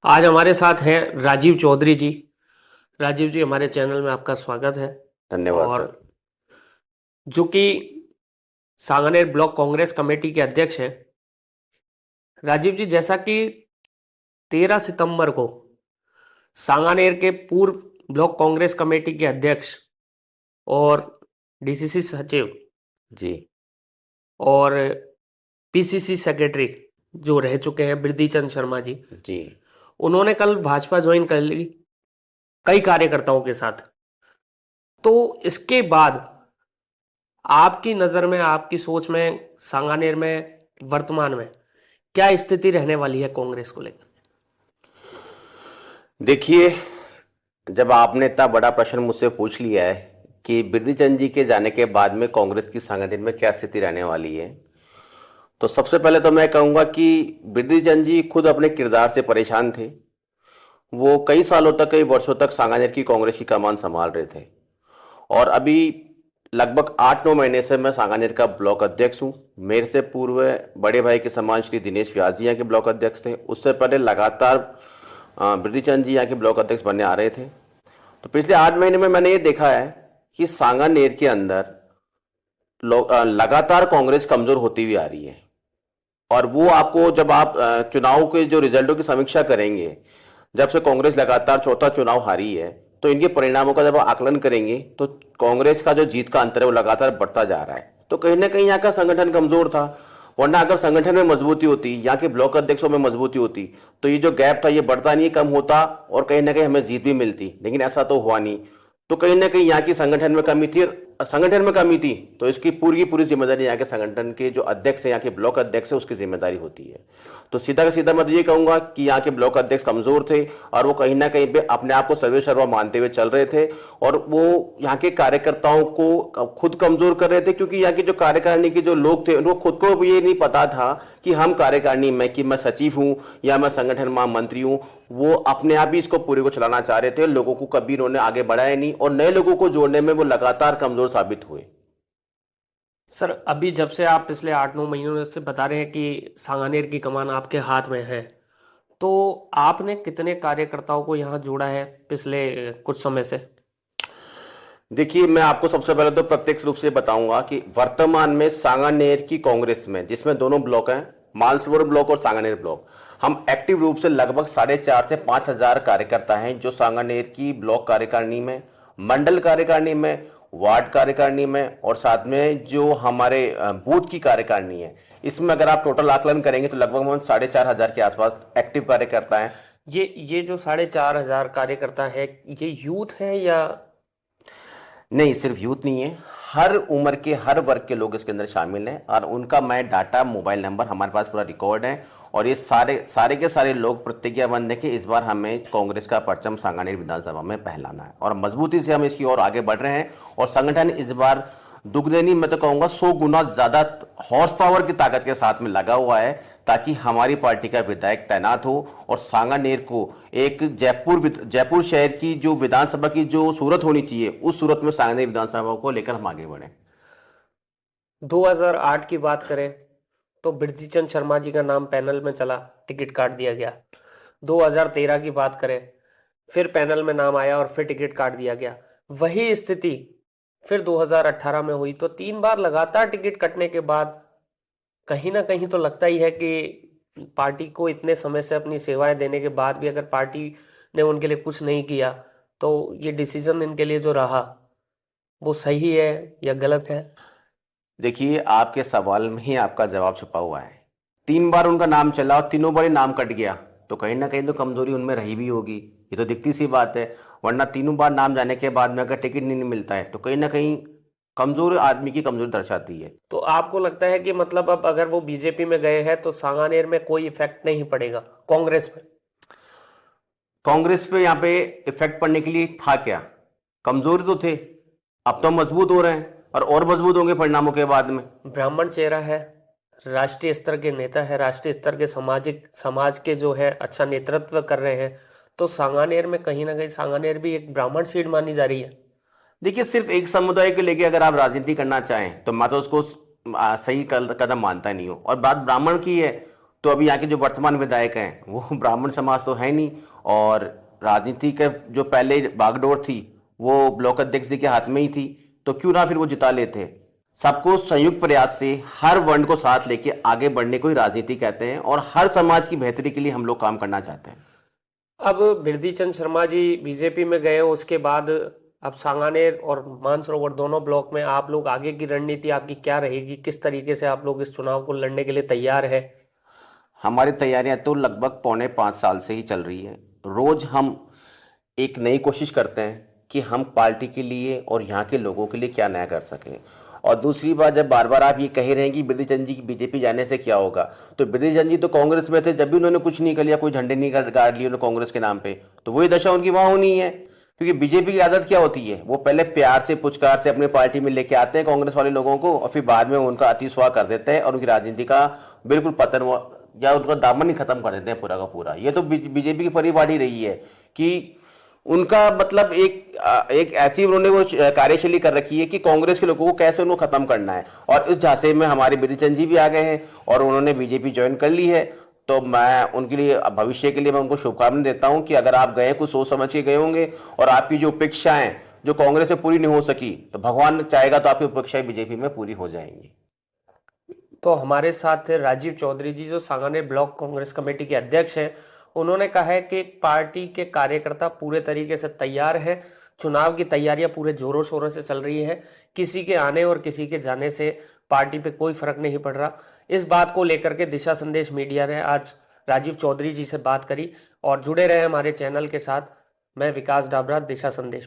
आज हमारे साथ हैं राजीव चौधरी जी। राजीव जी, हमारे चैनल में आपका स्वागत है। धन्यवाद और सर। जो कि सांगानेर ब्लॉक कांग्रेस कमेटी के अध्यक्ष हैं। राजीव जी, जैसा कि 13 सितंबर को सांगानेर के पूर्व ब्लॉक कांग्रेस कमेटी के अध्यक्ष और डीसीसी सचिव जी। और पीसीसी सेक्रेटरी जो रह चुके हैं बिरदी चंद शर्मा जी, जी। उन्होंने कल भाजपा ज्वाइन कर ली कई कार्यकर्ताओं के साथ। तो इसके बाद आपकी नज़र में, आपकी सोच में, सांगानेर में वर्तमान में क्या स्थिति रहने वाली है कांग्रेस को लेकर? देखिए, जब आपने इतना बड़ा प्रश्न मुझसे पूछ लिया है कि बिरदीचंद जी के जाने के बाद में कांग्रेस की संगठन में क्या स्थिति रहने वाली है, तो सबसे पहले तो मैं कहूंगा कि बिरदीचंद जी खुद अपने किरदार से परेशान थे। वो कई सालों तक, कई वर्षों तक सांगानेर की कांग्रेस की कमान संभाल रहे थे। और अभी लगभग 8-9 महीने से मैं सांगानेर का ब्लॉक अध्यक्ष हूँ। मेरे से पूर्व बड़े भाई के समान श्री दिनेश व्यास जी यहाँ के ब्लॉक अध्यक्ष थे। उससे पहले लगातार बिरदीचंद जी यहाँ के ब्लॉक अध्यक्ष बनने आ रहे थे। तो पिछले 8 महीने में मैंने ये देखा है कि सांगानेर के अंदर लगातार कांग्रेस कमजोर होती हुई आ रही है। और वो आपको, जब आप चुनाव के जो रिजल्टों की समीक्षा करेंगे, जब से कांग्रेस लगातार चौथा चुनाव हारी है, तो इनके परिणामों का जब आप आकलन करेंगे तो कांग्रेस का जो जीत का अंतर है वो लगातार बढ़ता जा रहा है। तो कहीं ना कहीं यहाँ का संगठन कमजोर था। वरना अगर संगठन में मजबूती होती, यहाँ के ब्लॉक अध्यक्षों में मजबूती होती, तो ये जो गैप था ये बढ़ता नहीं, कम होता और कहीं ना कहीं हमें जीत भी मिलती। लेकिन ऐसा तो हुआ नहीं। तो कहीं ना कहीं यहाँ की संगठन में कमी थी। संगठन में कमी थी तो इसकी पूरी की पूरी जिम्मेदारी यहाँ के संगठन के जो अध्यक्ष है, यहाँ के ब्लॉक अध्यक्ष है, उसकी जिम्मेदारी होती है। तो सीधा का सीधा मैं तो ये कहूंगा कि यहाँ के ब्लॉक अध्यक्ष कमजोर थे और वो कहीं ना कहीं पे अपने आप को सर्वे सर्वा मानते हुए चल रहे थे। और वो यहाँ के कार्यकर्ताओं को खुद कमजोर कर रहे थे, क्योंकि यहाँ की जो कार्यकारिणी के जो लोग थे उनको खुद को ये नहीं पता था कि हम कार्यकारिणी में, कि मैं सचिव हूं या मैं संगठन महामंत्री हूं। वो अपने आप ही इसको पूरे को चलाना चाह रहे थे। लोगों को कभी उन्होंने आगे बढ़ाया नहीं और नए लोगों को जोड़ने में वो लगातार कमजोर साबित हुए। सर, अभी जब से आप पिछले 8-9 महीनों से बता रहे हैं कि सांगानेर की कमान आपके हाथ में है, तो आपने कितने कार्यकर्ताओं को यहाँ जोड़ा है पिछले कुछ समय से? देखिए, मैं आपको सबसे पहले तो प्रत्यक्ष रूप से बताऊंगा कि वर्तमान में सांगानेर की कांग्रेस में, जिसमें दोनों ब्लॉक हैं, मानसरोवर ब्लॉक और सांगानेर ब्लॉक, हम एक्टिव रूप से लगभग 4,500 से 5,000 कार्यकर्ता हैं जो सांगानेर की ब्लॉक कार्यकारिणी में, मंडल कार्यकारिणी में, वार्ड कार्यकारिणी में और साथ में जो हमारे बूथ की कार्यकारिणी है, इसमें अगर आप टोटल आकलन करेंगे तो लगभग हम 4,500 के आसपास एक्टिव कार्यकर्ता हैं। ये जो 4,500 कार्यकर्ता है, ये यूथ है या? नहीं, सिर्फ यूथ नहीं है, हर उम्र के, हर वर्ग के लोग इसके अंदर शामिल हैं। और उनका मैं डाटा, मोबाइल नंबर, हमारे पास पूरा रिकॉर्ड है। और ये सारे सारे के सारे लोग प्रतिज्ञाबद्ध हैं कि इस बार हमें कांग्रेस का परचम सांगानेर विधानसभा में फहराना है और मजबूती से हम इसकी ओर आगे बढ़ रहे हैं। और संगठन इस बार दुगने नहीं, मैं तो कहूंगा 100 गुना ज्यादा हॉर्स पावर की ताकत के साथ में लगा हुआ है, ताकि हमारी पार्टी का विधायक तैनात हो और सांगानेर को एक जयपुर शहर की जो विधानसभा की जो सूरत होनी चाहिए, उस सूरत में सांगानेर विधानसभा को लेकर हम आगे बढ़े। 2008 की बात करें तो बिरजी चंद शर्मा जी का नाम पैनल में चला, टिकट काट दिया गया। 2013 की बात करें, फिर पैनल में नाम आया और फिर टिकट काट दिया गया। वही स्थिति फिर 2018 में हुई। तो 3 बार लगातार टिकट कटने के बाद कहीं ना कहीं तो लगता ही है कि पार्टी को इतने समय से अपनी सेवाएं देने के बाद भी अगर पार्टी ने उनके लिए कुछ नहीं किया, तो ये डिसीजन इनके लिए जो रहा वो सही है या गलत है? देखिए, आपके सवाल में ही आपका जवाब छुपा हुआ है। 3 बार उनका नाम चला और तीनों बार ही नाम कट गया, तो कहीं ना कहीं तो कमजोरी उनमें रही भी होगी। ये तो दिखती सी बात है। वरना तीनों बार नाम जाने के बाद में अगर टिकट नहीं मिलता है तो कहीं ना कहीं कमजोर आदमी की कमजोरी दर्शाती है। तो आपको लगता है कि मतलब अब अगर वो बीजेपी में गए हैं तो सांगानेर में कोई इफेक्ट नहीं पड़ेगा कांग्रेस में? कांग्रेस पे यहाँ पे इफेक्ट पड़ने के लिए था क्या? कमजोरी तो थे, अब तो मजबूत हो रहे हैं और मजबूत होंगे परिणामों के बाद में। ब्राह्मण चेहरा है, राष्ट्रीय स्तर के नेता है, राष्ट्रीय स्तर के समाज के जो है अच्छा नेतृत्व कर रहे हैं। तो सांगानेर में कहीं ना कहीं सांगानेर भी एक ब्राह्मण सीट मानी जा रही है। देखिए, सिर्फ एक समुदाय को लेके अगर आप राजनीति करना चाहें तो मैं तो उसको सही कदम मानता नहीं हूं। और बात ब्राह्मण की है तो अभी यहाँ के जो वर्तमान विधायक हैं वो ब्राह्मण समाज तो है नहीं, और राजनीति का जो पहले बागडोर थी वो ब्लॉक अध्यक्ष जी के हाथ में ही थी, तो क्यों ना फिर वो जिता लेते। सबको संयुक्त प्रयास से हर वर्ण को साथ लेके आगे बढ़ने को ही राजनीति कहते हैं, और हर समाज की बेहतरी के लिए हम लोग काम करना चाहते हैं। अब बिरधी चंद शर्मा जी बीजेपी में गए, उसके बाद अब सांगानेर और मानसरोवर दोनों ब्लॉक में आप लोग आगे की रणनीति आपकी क्या रहेगी? किस तरीके से आप लोग इस चुनाव को लड़ने के लिए तैयार है? हमारी तैयारियां तो लगभग 4.5 साल से ही चल रही है। रोज हम एक नई कोशिश करते हैं कि हम पार्टी के लिए और यहाँ के लोगों के लिए क्या नया कर सकें। और दूसरी बात, जब बार बार आप ये कह रहे हैं कि बिरधी चंद जी की बीजेपी जाने से क्या होगा, तो बिरधी चंद जी तो कांग्रेस में थे, जब भी उन्होंने कुछ नहीं कर लिया, कोई झंडे नहीं गाड़ लिए उन्होंने कांग्रेस के नाम पे, तो वही दशा उनकी वहां होनी है। क्योंकि बीजेपी की आदत क्या होती है, वो पहले प्यार से पुचकार से अपनी पार्टी में लेके आते हैं कांग्रेस वाले लोगों को, और फिर बाद में उनका अतिस्वाह कर देते हैं और उनकी राजनीति का बिल्कुल पतन या उनका दामन ही खत्म कर देते हैं पूरा का पूरा। ये तो बीजेपी की परिपाटी रही है कि उनका मतलब एक ऐसी उन्होंने वो कार्यशैली कर रखी है कि कांग्रेस के लोगों को कैसे उनको खत्म करना है। और इस झांसे में हमारे बिरधी चंद जी भी आ गए हैं और उन्होंने बीजेपी ज्वाइन कर ली है। तो मैं उनके लिए भविष्य के लिए मैं उनको शुभकामनाएं देता हूं कि अगर आप गए कुछ सोच समझ के गए होंगे, और आपकी जो अपेक्षाएं जो कांग्रेस में पूरी नहीं हो सकी, तो भगवान चाहेगा तो आपकी अपेक्षाएं बीजेपी में पूरी हो जाएंगी। तो हमारे साथ राजीव चौधरी जी, जो सांगानेर ब्लॉक कांग्रेस कमेटी के अध्यक्ष हैं, उन्होंने कहा है कि पार्टी के कार्यकर्ता पूरे तरीके से तैयार हैं। चुनाव की तैयारियां पूरे जोरों शोरों से चल रही है। किसी के आने और किसी के जाने से पार्टी पे कोई फर्क नहीं पड़ रहा। इस बात को लेकर के दिशा संदेश मीडिया ने आज राजीव चौधरी जी से बात करी। और जुड़े रहे हमारे चैनल के साथ। मैं विकास डाबरा, दिशा संदेश।